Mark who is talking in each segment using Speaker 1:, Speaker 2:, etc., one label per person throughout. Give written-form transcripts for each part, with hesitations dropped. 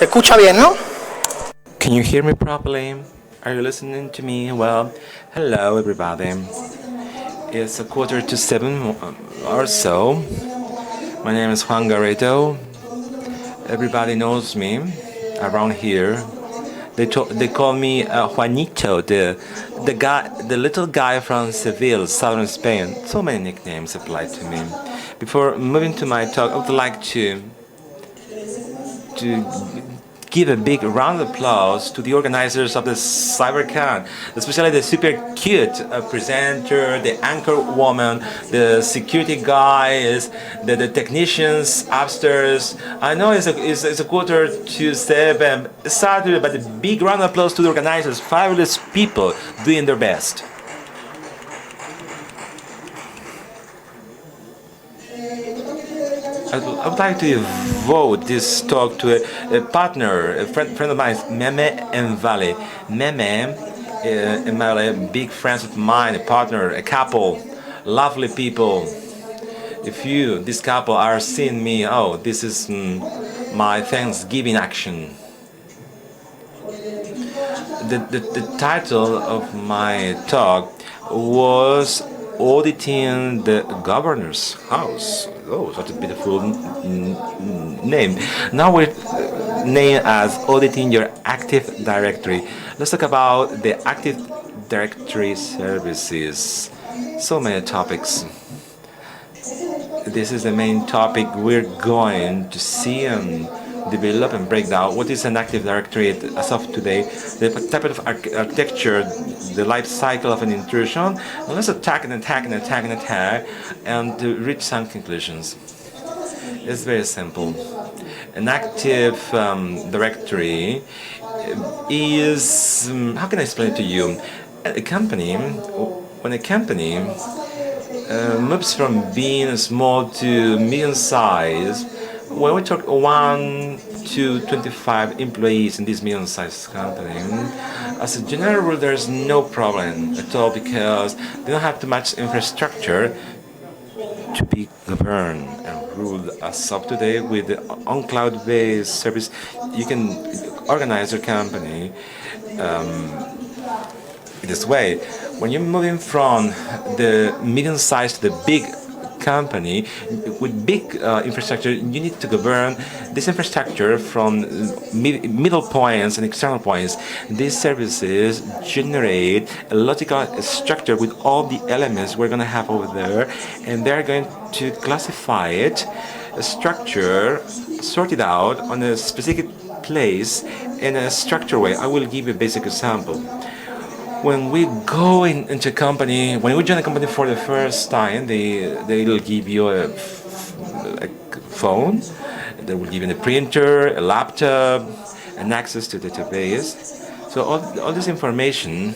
Speaker 1: ¿Se escucha bien, no?
Speaker 2: Can you hear me properly? Are you listening to me? Well, hello everybody. It's 6:45 or so. My name is Juan Garrido. Everybody knows me around here. They call me Juanito, the little guy from Seville, southern Spain. So many nicknames apply to me. Before moving to my talk, I would like to give a big round of applause to the organizers of the CyberCamp, especially the super cute presenter, the anchor woman, the security guys, the technicians upstairs. I know it's a 6:45 Saturday, but a big round of applause to the organizers, fabulous people doing their best. I would like to devote this talk to a partner, a friend of mine, Meme and Vale. Meme and Vale, big friends of mine, a partner, a couple, lovely people. If this couple, are seeing me, oh, this is my Thanksgiving action. The title of my talk was Auditing the Governor's House. Oh, such a beautiful name. Now we're named as Auditing Your Active Directory. Let's talk about the Active Directory services. So many topics. This is the main topic we're going to see and develop and break down. What is an Active Directory as of today? The type of architecture, the life cycle of an intrusion. And let's attack and to reach some conclusions. It's very simple. An Active Directory is, how can I explain it to you? When a company moves from being small to medium size, when we talk 1 to 25 employees in this medium-sized company, as a general rule, there's no problem at all because they don't have too much infrastructure to be governed and ruled as of today. With the on-cloud-based service, you can organize your company in this way. When you're moving from the medium-sized to the big company with big infrastructure, you need to govern this infrastructure from middle points and external points. These services generate a logical structure with all the elements we're going to have over there, and they're going to classify it, a structure, sort it out on a specific place in a structured way. I will give you a basic example. When we go into a company, when we join a company for the first time, they will give you a phone, they will give you a printer, a laptop, and access to the database. So all this information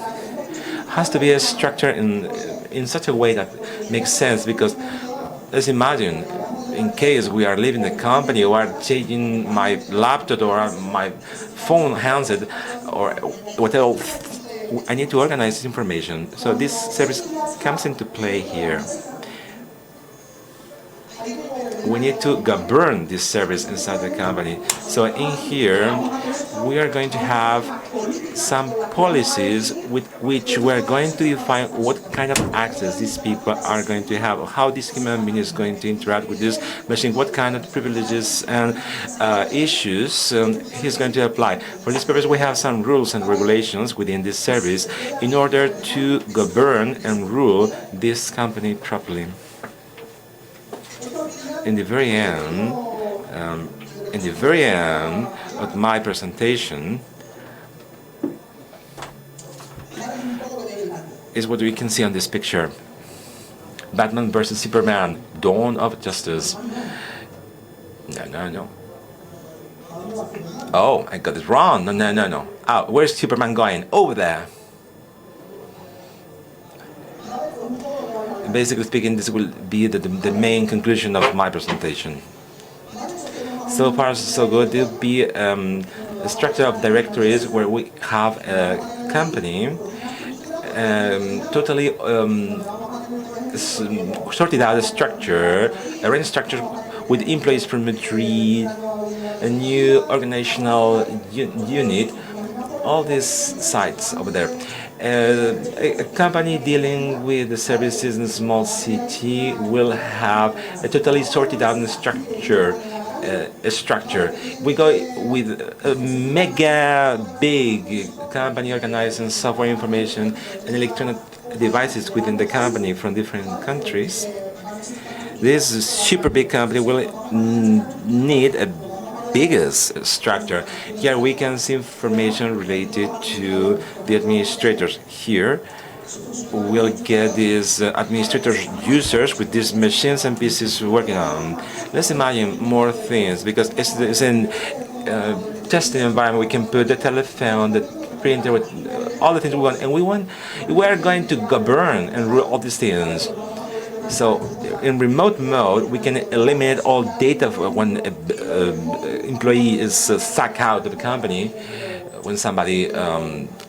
Speaker 2: has to be structured in such a way that makes sense, because let's imagine, in case we are leaving the company or changing my laptop or my phone handset or whatever, I need to organize this information. So this service comes into play here. We need to govern this service inside the company. So in here, we are going to have some policies with which we are going to define what kind of access these people are going to have, how this human being is going to interact with this machine, what kind of privileges and issues he's going to apply. For this purpose, we have some rules and regulations within this service in order to govern and rule this company properly. In the very end of my presentation is what we can see on this picture. Batman versus Superman, Dawn of Justice. No. Oh, I got it wrong. No. Oh, where's Superman going? Over there. Basically speaking, this will be the main conclusion of my presentation. So far, so good. There will be a structure of directories where we have a company totally sorted out a structure, arranged structure with employees from Madrid, a new organizational unit, all these sites over there. A company dealing with the services in a small city will have a totally sorted out structure. We go with a mega big company organizing software information and electronic devices within the company from different countries. This super big company will need a biggest structure. Here we can see information related to the administrators. Here we'll get these administrators users with these machines and PCs working on. Let's imagine more things, because it's in testing environment. We can put the telephone, the printer, with all the things we want, and we are going to govern and rule all these things. So in remote mode, we can eliminate all data when an employee is sacked out of the company. When somebody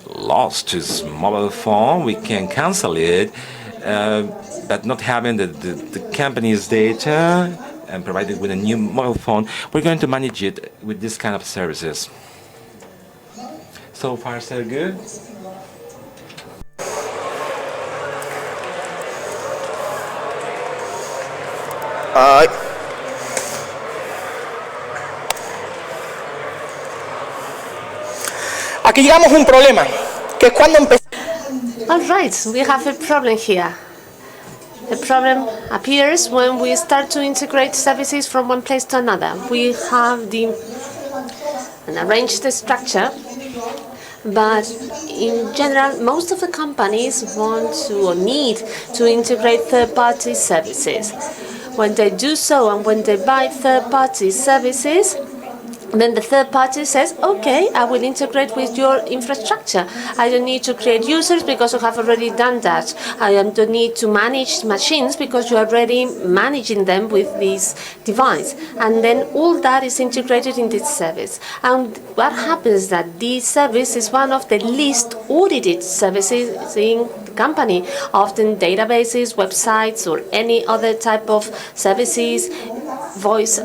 Speaker 2: lost his mobile phone, we can cancel it, but not having the company's data and provide it with a new mobile phone, we're going to manage it with this kind of services. So far, so good.
Speaker 1: Aquí llegamos a un problema, que es cuando empezamos.
Speaker 3: All right, we have a problem here. The problem appears when we start to integrate services from one place to another. We have an arranged structure, but in general, most of the companies want to or need to integrate third-party services. When they do so and when they buy third-party services, then the third party says, okay, I will integrate with your infrastructure. I don't need to create users because you have already done that. I don't need to manage machines because you are already managing them with this device. And then all that is integrated in this service. And what happens is that this service is one of the least audited services in the company. Often databases, websites, or any other type of services, voice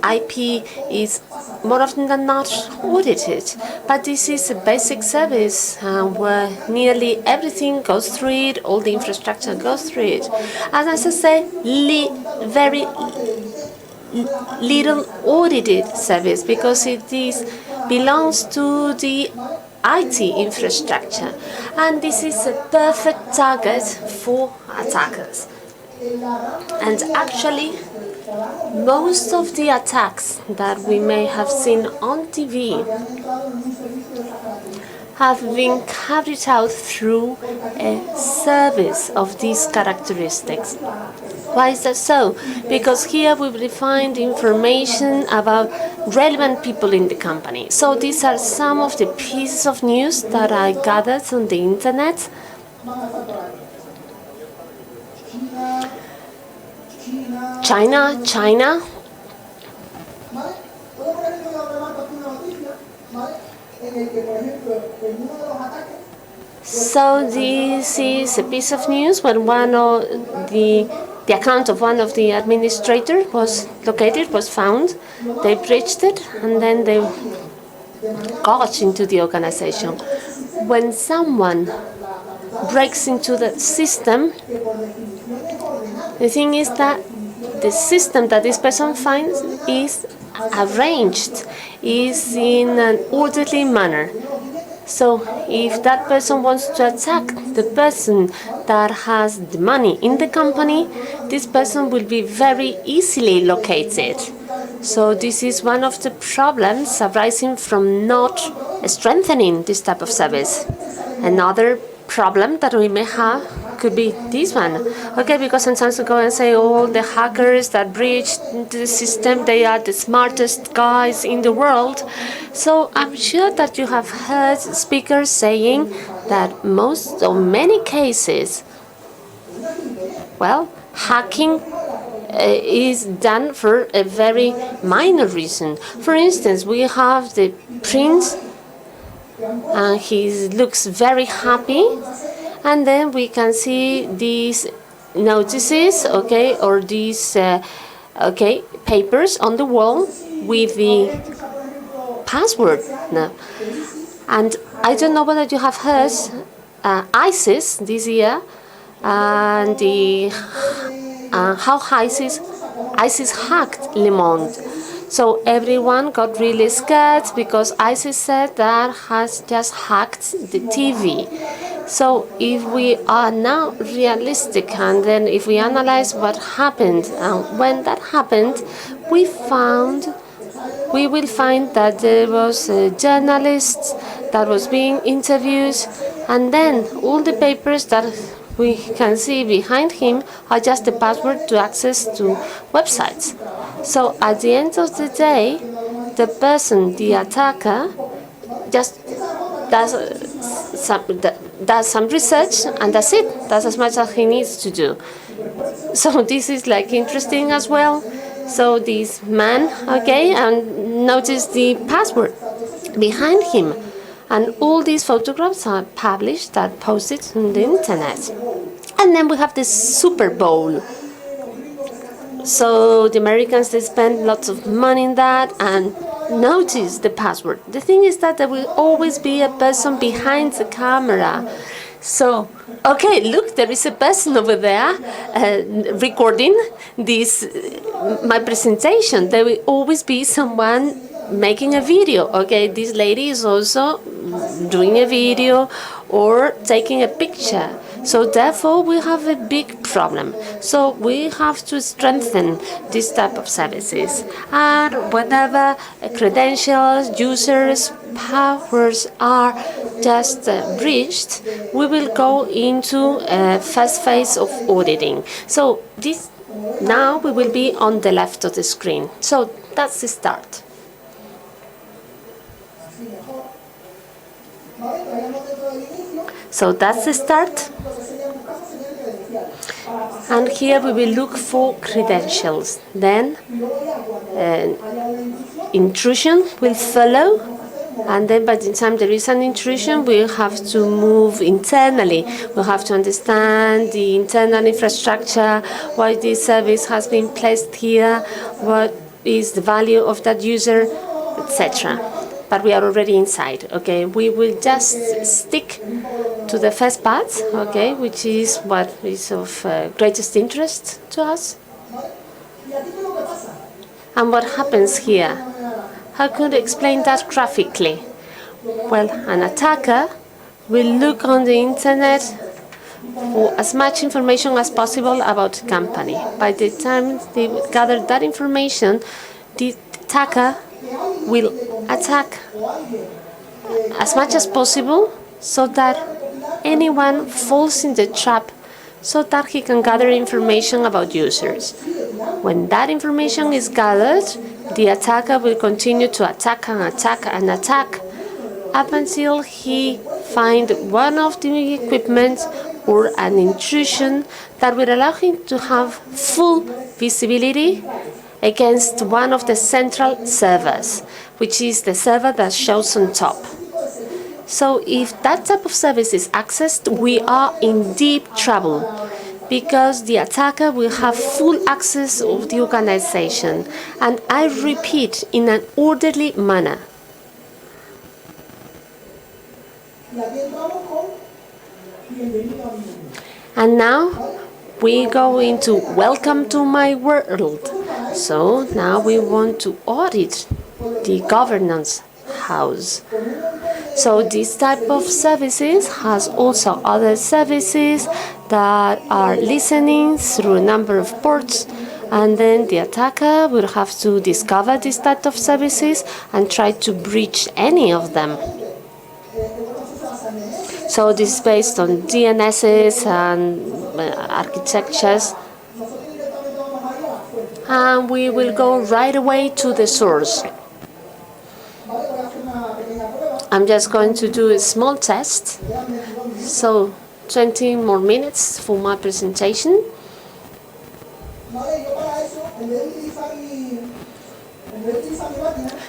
Speaker 3: IP is more often than not audited. But this is a basic service where nearly everything goes through it, all the infrastructure goes through it. And as I say, very little audited service, because it belongs to the IT infrastructure. And this is a perfect target for attackers. And actually, most of the attacks that we may have seen on TV have been carried out through a service of these characteristics. Why is that so? Because here we will find information about relevant people in the company. So these are some of the pieces of news that I gathered on the internet. China. So this is a piece of news when one of the account of one of the administrators was found. They breached it and then they got into the organization. When someone breaks into the system, the thing is that the system that this person finds is arranged, is in an orderly manner. So if that person wants to attack the person that has the money in the company, this person will be very easily located. So this is one of the problems arising from not strengthening this type of service. Another problem that we may have could be this one. Okay, because sometimes we go and say, oh, the hackers that breached the system, they are the smartest guys in the world. So I'm sure that you have heard speakers saying that many cases, well, hacking is done for a very minor reason. For instance, we have the prince, and he looks very happy. And then we can see these notices, okay, or these papers on the wall with the password now. And I don't know whether you have heard ISIS this year and how ISIS hacked Le Monde. So everyone got really scared because ISIS said that has just hacked the TV. So if we are now realistic and then if we analyze what happened and when that happened, we will find that there was a journalist that was being interviewed, and then all the papers that we can see behind him are just the password to access to websites. So at the end of the day, the person, the attacker, just does some research and that's it. That's as much as he needs to do. So this is like interesting as well. So this man, okay, and notice the password behind him. And all these photographs are published, are posted on the internet. And then we have the Super Bowl. So the Americans, they spend lots of money in that and notice the password. The thing is that there will always be a person behind the camera. So, okay, look, there is a person over there recording this, my presentation. There will always be someone making a video. Okay, this lady is also doing a video or taking a picture. So therefore we have a big problem. So we have to strengthen this type of services. And whenever credentials, users, passwords are just breached, we will go into a first phase of auditing. So this now we will be on the left of the screen. So that's the start. So that's the start. And here we will look for credentials. Then intrusion will follow. And then by the time there is an intrusion, we have to move internally. We have to understand the internal infrastructure, why this service has been placed here, what is the value of that user, etc. But we are already inside, okay? We will just stick to the first part, okay, which is what is of greatest interest to us. And what happens here? How could I explain that graphically? Well, an attacker will look on the internet for as much information as possible about the company. By the time they gather that information, the attacker will attack as much as possible so that anyone falls in the trap so that he can gather information about users. When that information is gathered, the attacker will continue to attack and attack and attack up until he finds one of the equipment or an intrusion that will allow him to have full visibility against one of the central servers, which is the server that shows on top. So if that type of service is accessed, we are in deep trouble because the attacker will have full access of the organization. And I repeat, in an orderly manner. And now we go into welcome to my world. So now we want to audit the governance house. So this type of services has also other services that are listening through a number of ports, and then the attacker will have to discover this type of services and try to breach any of them. So this is based on DNSs and architectures. And we will go right away to the source. I'm just going to do a small test. So 20 more minutes for my presentation.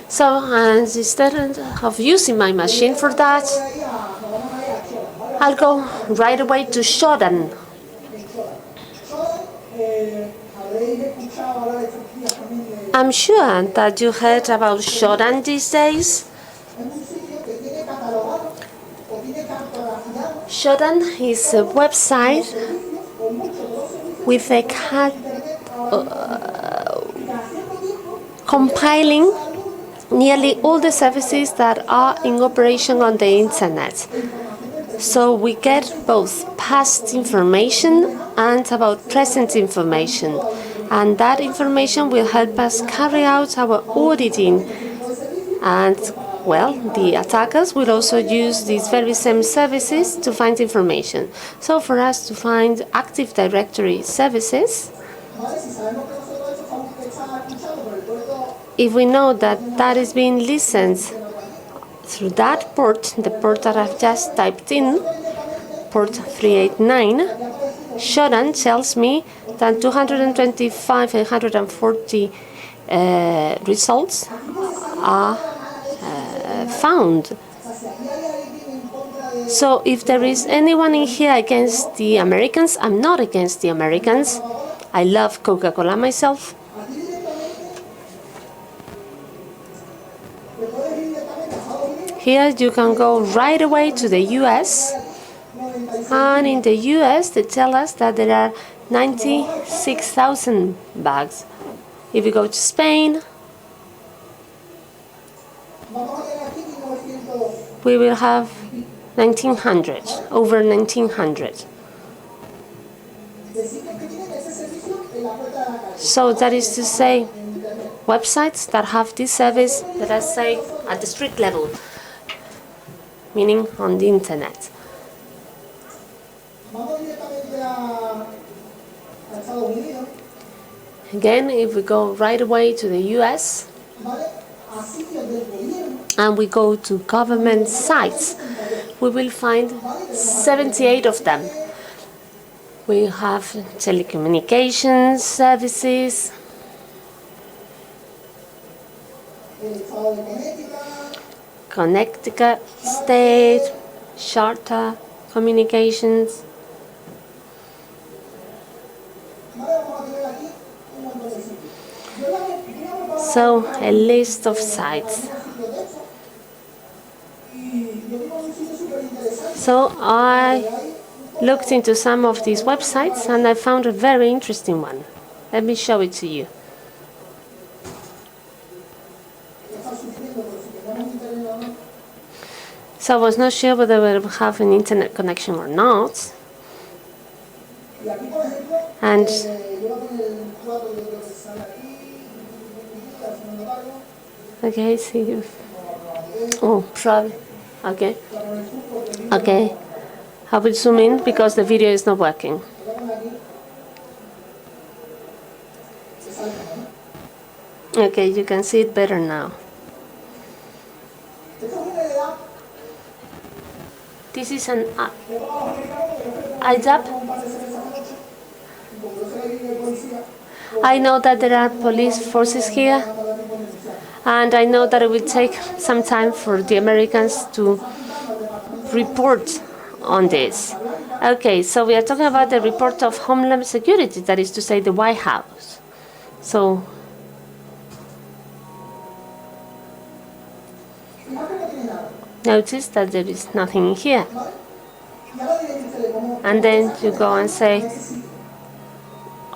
Speaker 3: So instead of using my machine for that, I'll go right away to Shodan. I'm sure that you heard about Shodan these days. Shodan is a website with a compiling nearly all the services that are in operation on the internet. So we get both past information and about present information. And that information will help us carry out our auditing. And, well, the attackers will also use these very same services to find information. So for us to find Active Directory services, if we know that that is being listened through that port, the port that I've just typed in, port 389, Shodan tells me that 225 and 140 results are found. So if there is anyone in here against the Americans, I'm not against the Americans. I love Coca-Cola myself. Here you can go right away to the US, and in the US they tell us that there are 96,000 bugs. If you go to Spain, we will have 1,900, over 1,900. So that is to say, websites that have this service, that I say, at the street level, meaning on the internet. Again, if we go right away to the US, and we go to government sites, we will find 78 of them. We have telecommunications services, Connecticut State, Charter Communications. So, a list of sites. So, I looked into some of these websites and I found a very interesting one. Let me show it to you. So I was not sure whether we would have an internet connection or not. And okay, see if, oh, probably, okay. Okay, I will zoom in because the video is not working. Okay, you can see it better now. This is an IDAP. I know that there are police forces here, and I know that it will take some time for the Americans to report on this. Okay, so we are talking about the report of Homeland Security, that is to say the White House. So, notice that there is nothing here. And then you go and say,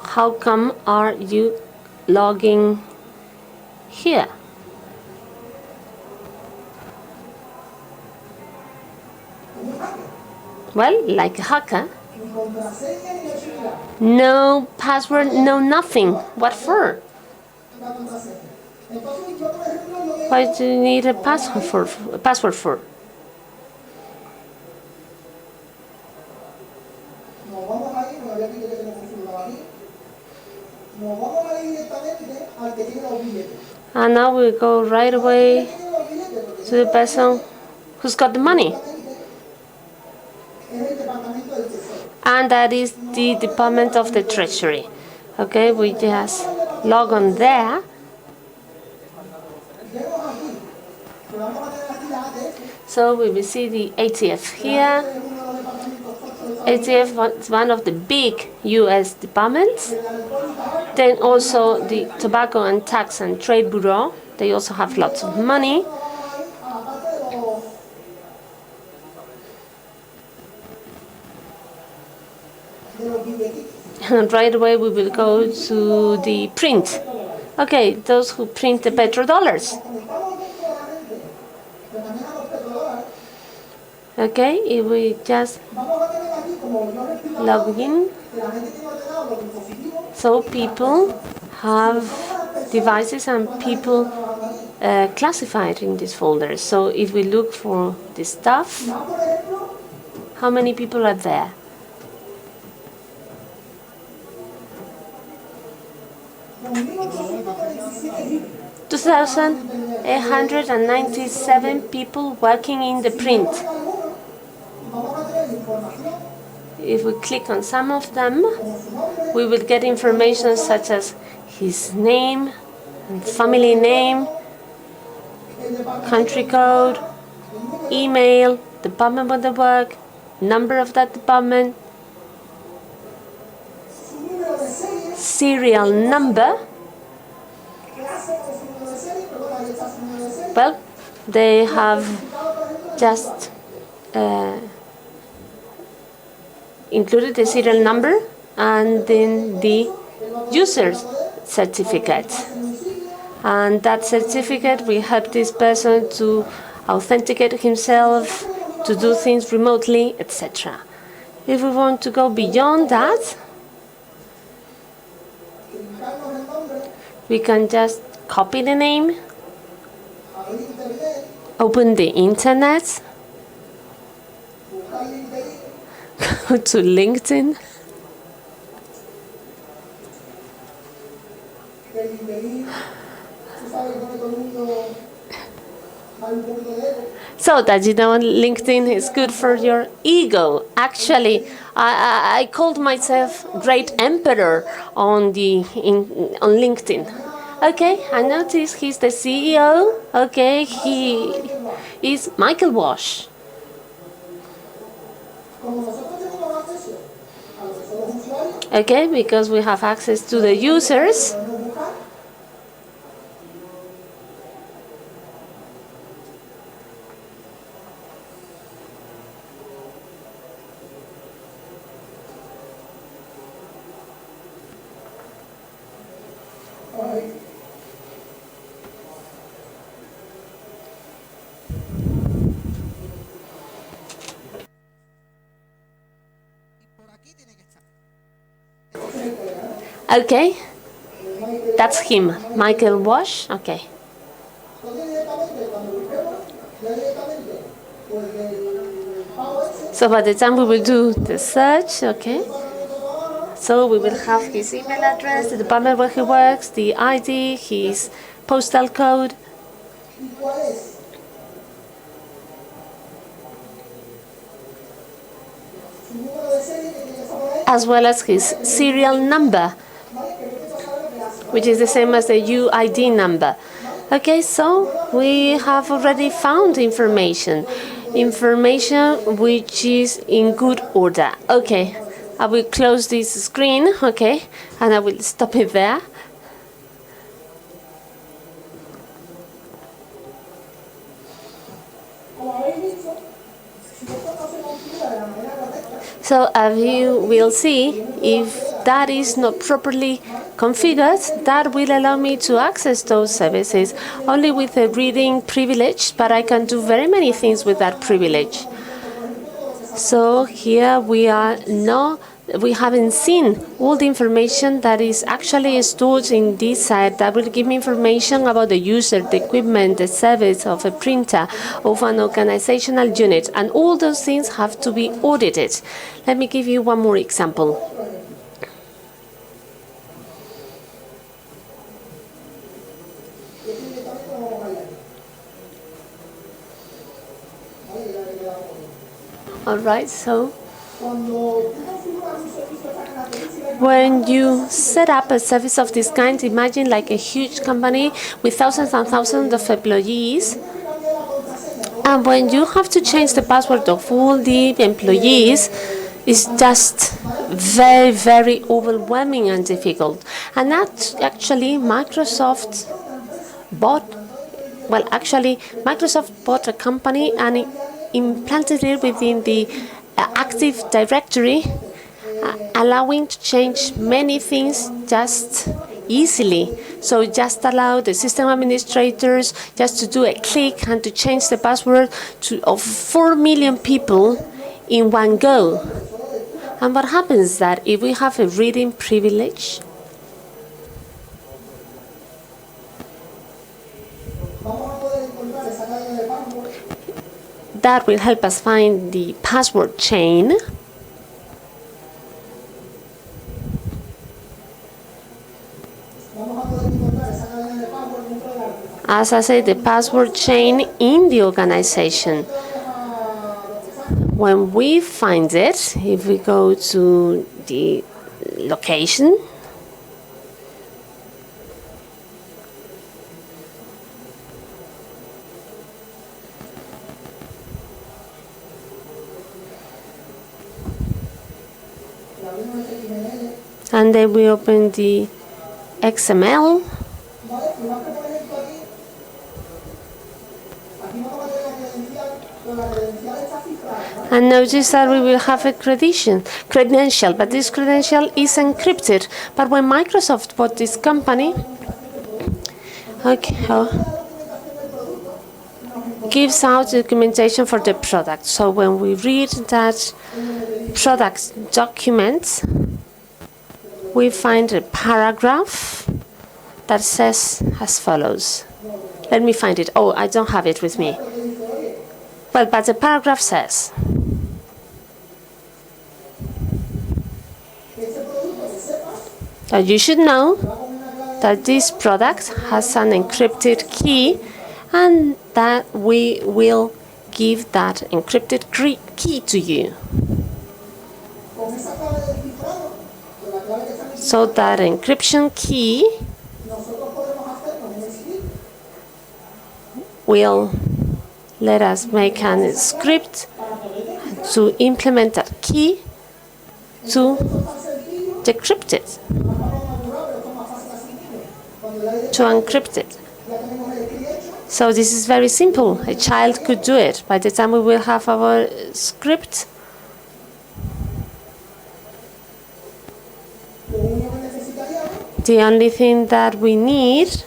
Speaker 3: how come are you logging here? Well, like a hacker. No password, no nothing. What for? Why do you need a password for? And now we go right away to the person who's got the money. And that is the Department of the Treasury. Okay, we just log on there. So we will see the ATF here. ATF is one of the big US departments. Then also the Tobacco and Tax and Trade Bureau. They also have lots of money. And right away we will go to the print. Okay, those who print the petrodollars. Okay, if we just log in. So people have devices and people classified in these folders. So if we look for the stuff, how many people are there? $2,897 people working in the print. If we click on some of them, we will get information such as his name, family name, country code, email, department of the work, number of that department, serial number. Well, they have just included the serial number and then the user's certificate. And that certificate will help this person to authenticate himself, to do things remotely, etc. If we want to go beyond that, we can just copy the name, open the internet, go to LinkedIn, so that you know LinkedIn is good for your ego. Actually, I called myself Great Emperor on LinkedIn. Okay, I noticed he's the CEO. Okay, he is Michael Wash. Okay, because we have access to the users. Okay, that's him, Michael Wash. Okay. So by the time we will do the search, okay, so we will have his email address, the department where he works, the ID, his postal code. As well as his serial number, which is the same as the UID number. Okay, so we have already found information which is in good order. Okay, I will close this screen, okay, and I will stop it there. So as you will see, if that is not properly configured, that will allow me to access those services only with a reading privilege, but I can do very many things with that privilege. So here we haven't seen all the information that is actually stored in this site that will give me information about the user, the equipment, the service of a printer, of an organizational unit, and all those things have to be audited. Let me give you one more example. All right, so when you set up a service of this kind, imagine like a huge company with thousands and thousands of employees. And when you have to change the password of all the employees, it's just very, very overwhelming and difficult. And that actually Microsoft bought a company and implanted it within the Active Directory, allowing to change many things just easily. So just allow the system administrators just to do a click and to change the password of 4 million people in one go. And what happens is that if we have a reading privilege, that will help us find the password chain. As I said, the password chain in the organization. When we find it, if we go to the location, and then we open the XML. And notice that we will have a credential, but this credential is encrypted. But when Microsoft bought this company, gives out documentation for the product. So when we read that product document, we find a paragraph that says as follows. Let me find it. Oh, I don't have it with me. Well, but the paragraph says, that you should know that this product has an encrypted key and that we will give that encrypted key to you. So that encryption key will let us make a script to implement that key to decrypt it, to encrypt it. So this is very simple. A child could do it. By the time we will have our script, the only thing that we need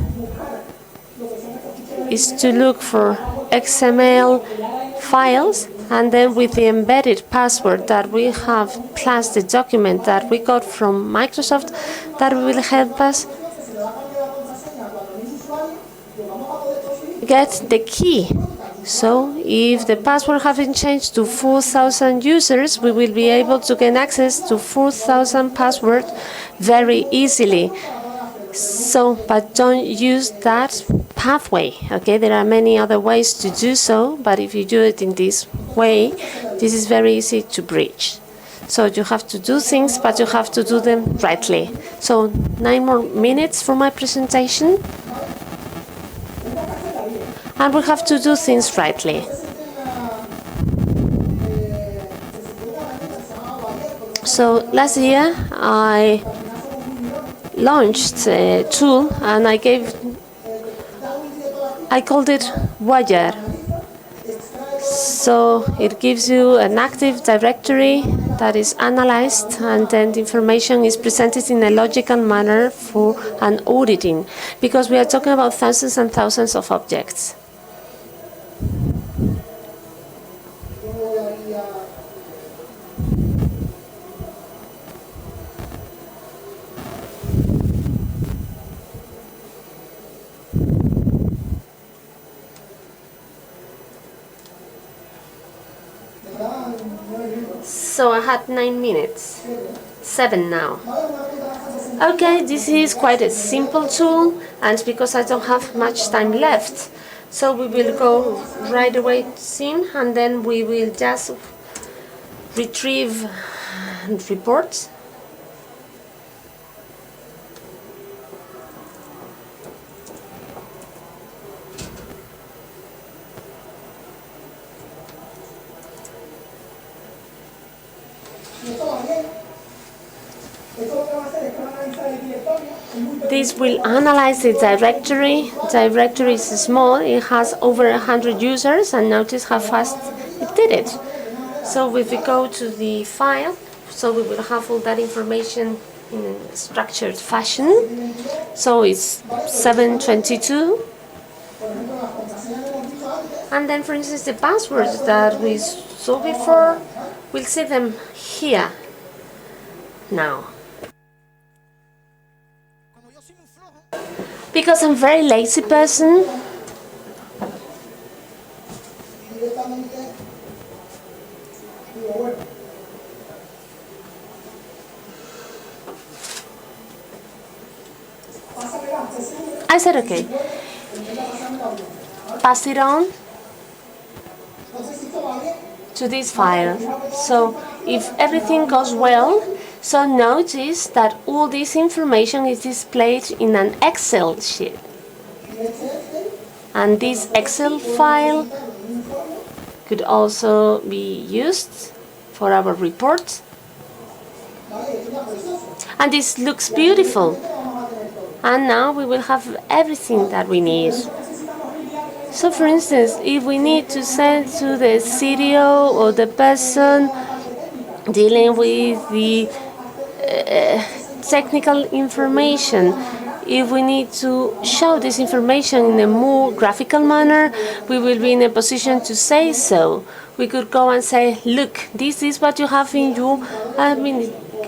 Speaker 3: is to look for XML files, and then with the embedded password that we have plus the document that we got from Microsoft, that will help us get the key. So if the password has been changed to 4,000 users, we will be able to gain access to 4,000 passwords very easily. So, but don't use that pathway, okay? There are many other ways to do so, but if you do it in this way, this is very easy to breach. So you have to do things, but you have to do them rightly. So 9 more minutes for my presentation. And we have to do things rightly. So last year I launched a tool and I called it Wire. So it gives you an active directory that is analyzed, and then the information is presented in a logical manner for an auditing, because we are talking about thousands and thousands of objects. So I had 9 minutes, 7 now. Okay, this is quite a simple tool, and because I don't have much time left, so we will go right away soon, and then we will just retrieve reports. This will analyze the directory. The directory is small, it has over 100 users, and notice how fast it did it. So if we go to the file, So we will have all that information in a structured fashion. So it's 722. And then, for instance, the passwords that we saw before, we'll see them here now. Because I'm a very lazy person, I said okay. Pass it on to this file. So if everything goes well, so notice that all this information is displayed in an Excel sheet. And this Excel file could also be used for our report. And this looks beautiful. And now we will have everything that we need. So for instance, if we need to send to the CDO or the person dealing with the technical information, if we need to show this information in a more graphical manner, we will be in a position to say so. We could go and say, look, this is what you have in your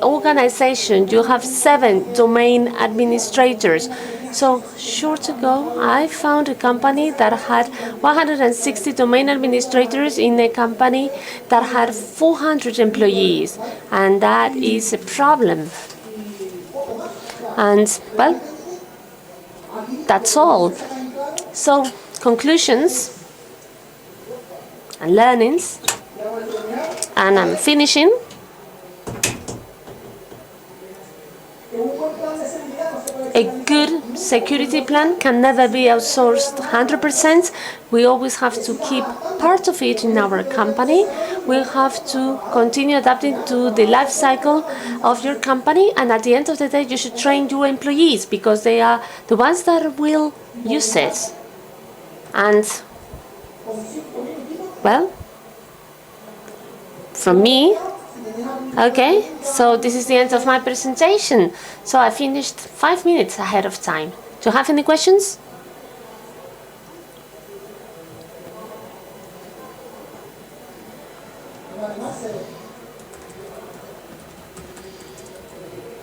Speaker 3: organization. You have 7 domain administrators. So short ago, I found a company that had 160 domain administrators in a company that had 400 employees, and that is a problem. And, well, that's all. So, conclusions and learnings, and I'm finishing. A good security plan can never be outsourced 100%. We always have to keep part of it in our company. We have to continue adapting to the life cycle of your company, and at the end of the day, you should train your employees because they are the ones that will use it. And, well, from me, okay, so this is the end of my presentation. So I finished 5 minutes ahead of time. Do you have any questions?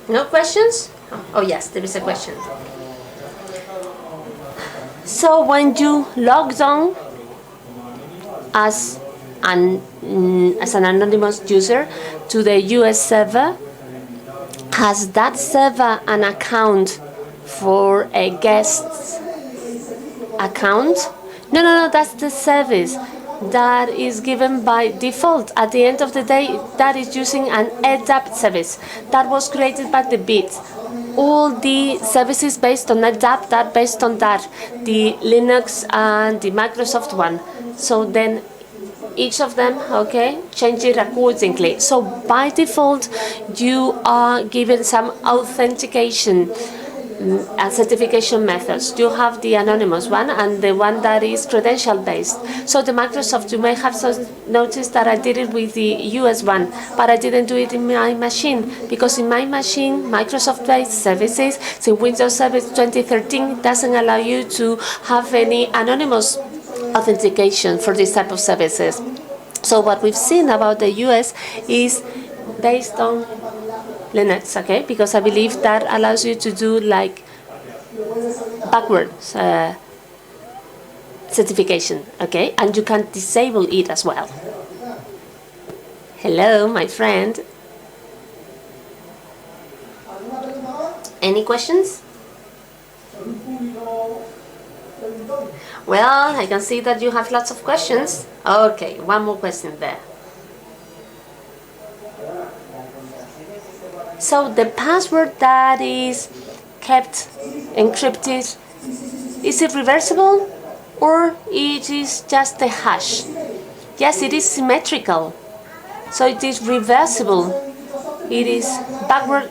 Speaker 3: No questions? Oh yes, there is a question. So when you logged on as an anonymous user to the US server, has that server an account for a guest's account? No, that's the service that is given by default. At the end of the day, that is using an adapt service that was created by the bit. All the services based on adapt are based on that, the Linux and the Microsoft one. So then each of them, okay, change it accordingly. So by default, you are given some authentication and certification methods. You have the anonymous one and the one that is credential based. So the Microsoft, you may have noticed that I did it with the US one, but I didn't do it in my machine because in my machine, Microsoft based services, so Windows Service 2013 doesn't allow you to have any anonymous authentication for this type of services. So what we've seen about the US is based on Linux, okay? Because I believe that allows you to do like backwards certification, okay? And you can disable it as well. Hello, my friend. Any questions? Well, I can see that you have lots of questions. Okay, one more question there. So the password that is kept encrypted, is it reversible or it is just a hash? Yes, it is symmetrical. So it is reversible. It is backward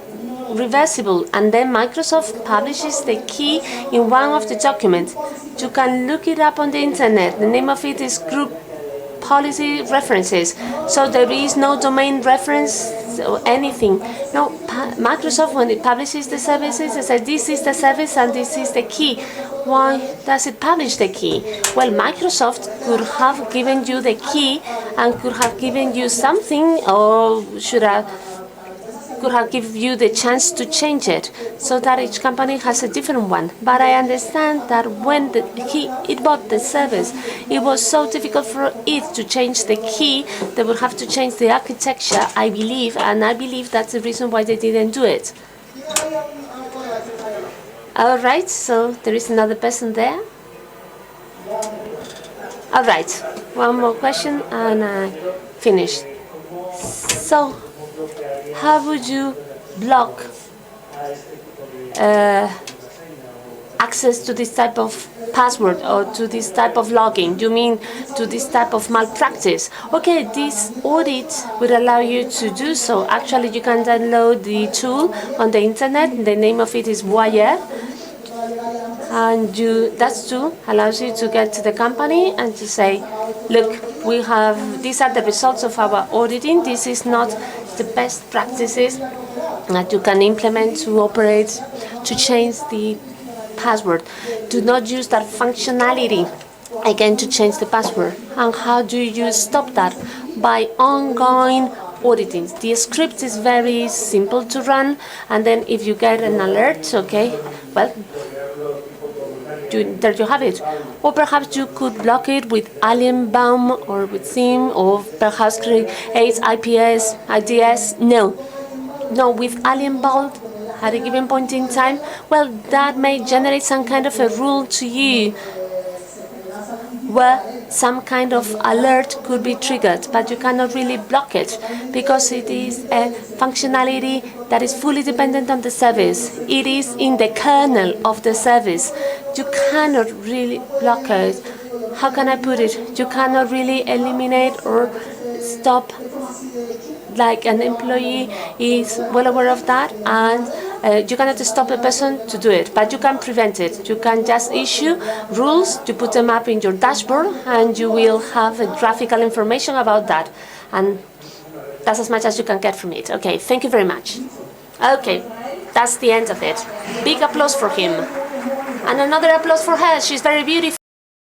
Speaker 3: reversible, and then Microsoft publishes the key in one of the documents. You can look it up on the internet. The name of it is Group Policy References. So there is no domain reference service or anything. No, Microsoft, when it publishes the services, it says this is the service and this is the key. Why does it publish the key? Well, Microsoft could have given you the key and could have given you something, or could have given you the chance to change it, so that each company has a different one. But I understand that when it bought the service, it was so difficult for it to change the key. They would have to change the architecture, I believe, and I believe that's the reason why they didn't do it. All right, so there is another person there. All right, one more question and I finished. So, how would you block access to this type of password or to this type of login? You mean to this type of malpractice? Okay, this audit will allow you to do so. Actually, you can download the tool on the internet. The name of it is Wire. And that tool allows you to get to the company and to say, look, these are the results of our auditing. This is not the best practices that you can implement to operate, to change the password. Do not use that functionality again to change the password. And how do you stop that? By ongoing auditing. The script is very simple to run, and then if you get an alert, okay, well, there you have it. Or perhaps you could block it with Alienbaum or with SIM, or perhaps create IPS, IDS. No, with Alienbaum at a given point in time, well, that may generate some kind of a rule to you where some kind of alert could be triggered, but you cannot really block it because it is a functionality that is fully dependent on the service. It is in the kernel of the service. You cannot really block it. How can I put it? You cannot really eliminate or stop, like an employee is well aware of that, and you cannot stop a person to do it, but you can prevent it. You can just issue rules, you put them up in your dashboard, and you will have a graphical information about that. And that's as much as you can get from it. Okay, thank you very much. Okay, that's the end of it. Big applause for him. And another applause for her. She's very beautiful.